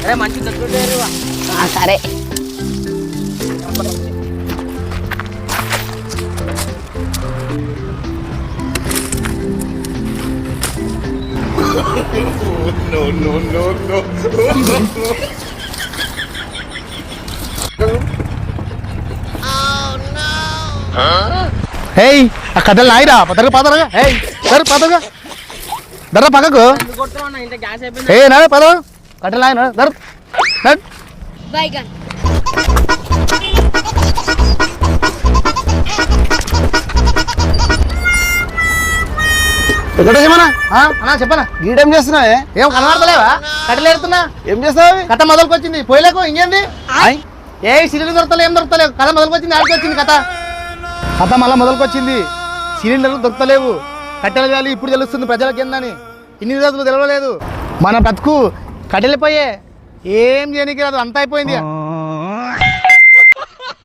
అరే మంచి సరే హేయ్ ఆ కథలు నాయిరా పదరు పదరుగా హేయ్ సరే పదరుగా దర్ర పక్కకు ఇంత గ్యాస్ అయిపోయింది. ఏ నా పద కట్టెలు నాయన దర్ దర్ బైగన్ ఎక్కడ ఏమన్నా అన్నా చెప్పనా గీడేం చేస్తున్నావే? ఏం కనబడతలేవా కట్టెలు ఎడుతున్నా ఏం చేస్తావు? కథ మొదలుకొచ్చింది పోయలేకు ఇంకేంది ఏ సిలిండర్ దొరకలే ఏం దొరకలేవు కథ మొదలుకొచ్చింది ఆడికి వచ్చింది కథ కథ మళ్ళీ మొదలుకొచ్చింది సిలిండర్లు దొరకలేవు కట్టెలు వేయాలి ఇప్పుడు తెలుస్తుంది ప్రజలకి ఏందని ఇన్ని రోజులు తెలవలేదు మన బతుకు కట్టెలిపోయే ఏం చేయనికి రాదు అంత అయిపోయింది